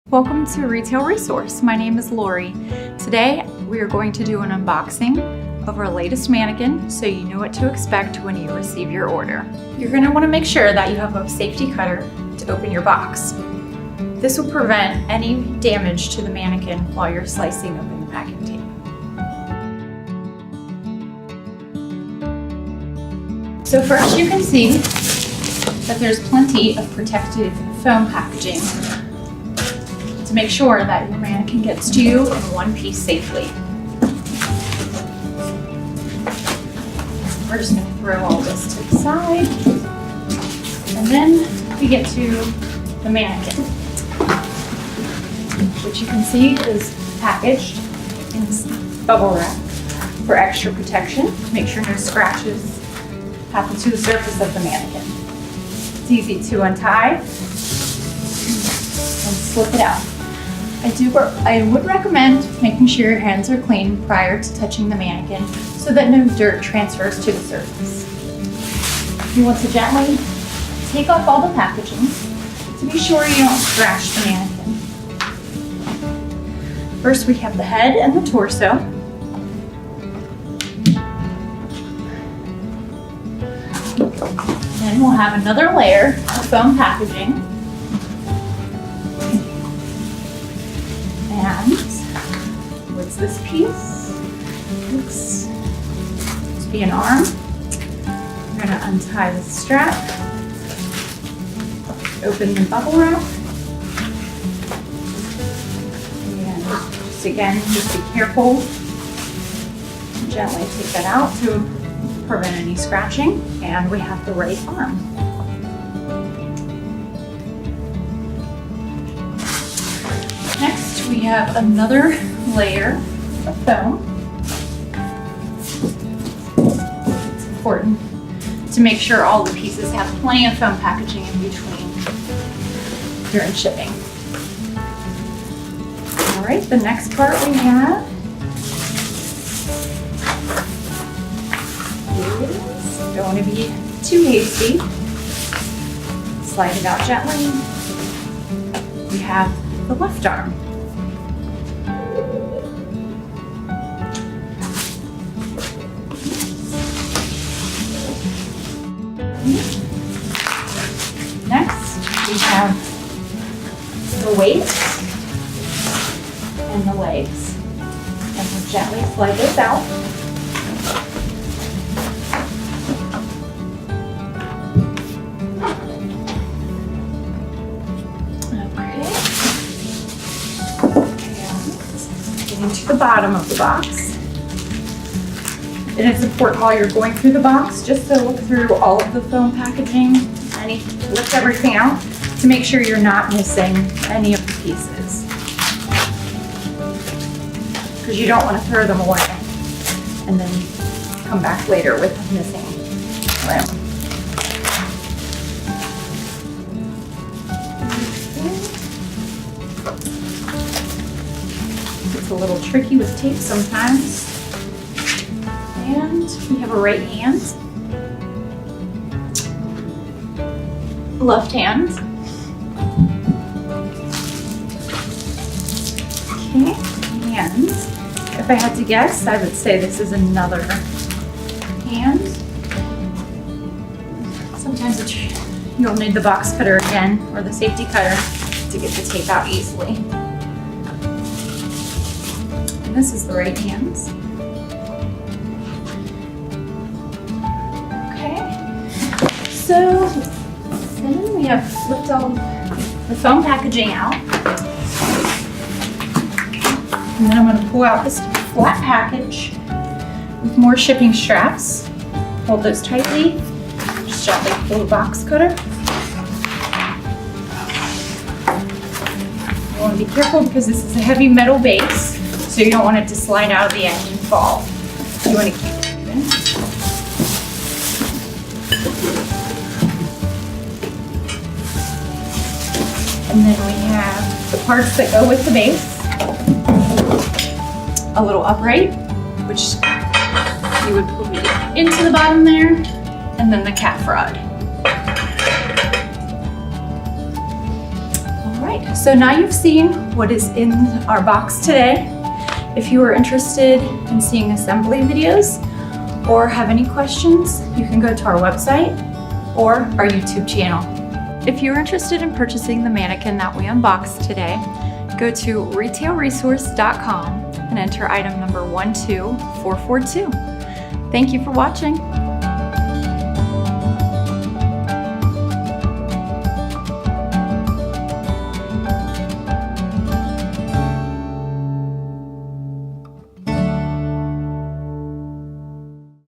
Welcome to Retail Resource. My name is Lori. Today we are going to do an unboxing of our latest mannequin so you know what to expect when you receive your order. You're going to want to make sure that you have a safety cutter to open your box. This will prevent any damage to the mannequin while you're slicing open the packing tape. So first you can see that there's plenty of protective foam packaging to make sure that your mannequin gets to you in one piece safely. We're just going to throw all this to the side, and then we get to the mannequin, which you can see is packaged in bubble wrap for extra protection to make sure no scratches happen to the surface of the mannequin. It's easy to untie and slip it out. I would recommend making sure your hands are clean prior to touching the mannequin so that no dirt transfers to the surface. You want to gently take off all the packaging to be sure you don't scratch the mannequin. First we have the head and the torso. Then we'll have another layer of foam packaging. And what's this piece? Looks to be an arm. We're going to untie the strap, open the bubble wrap, and just be careful. Gently take that out to prevent any scratching. And we have the right arm. Next, we have another layer of foam. It's important to make sure all the pieces have plenty of foam packaging in between during shipping. All right, the next part we have is, don't want to be too hasty. Slide it out gently. We have the left arm. Next, we have the waist and the legs. And we'll gently slide this out. To the bottom of the box. It is important while you're going through the box just to look through all of the foam packaging and lift everything out to make sure you're not missing any of the pieces, because you don't want to throw them away and then come back later with a missing limb. It's a little tricky with tape sometimes. And we have a right hand, left hand. Okay, and if I had to guess, I would say this is another hand. Sometimes you'll need the box cutter again, or the safety cutter, to get the tape out easily. This is the right hand. Okay, so then we have flipped all the foam packaging out. And then I'm going to pull out this flat package with more shipping straps. Hold those tightly. Just gently pull the box cutter. You want to be careful because this is a heavy metal base. So you don't want it to slide out of the end and fall. You want to keep it even. And then we have the parts that go with the base. A little upright, which you would put into the bottom there, and then the calf rod. All right. right, so now you've seen what is in our box today. If you are interested in seeing assembly videos or have any questions, you can go to our website or our YouTube channel. If you're interested in purchasing the mannequin that we unboxed today, go to retailresource.com and enter item number 12442. Thank you for watching.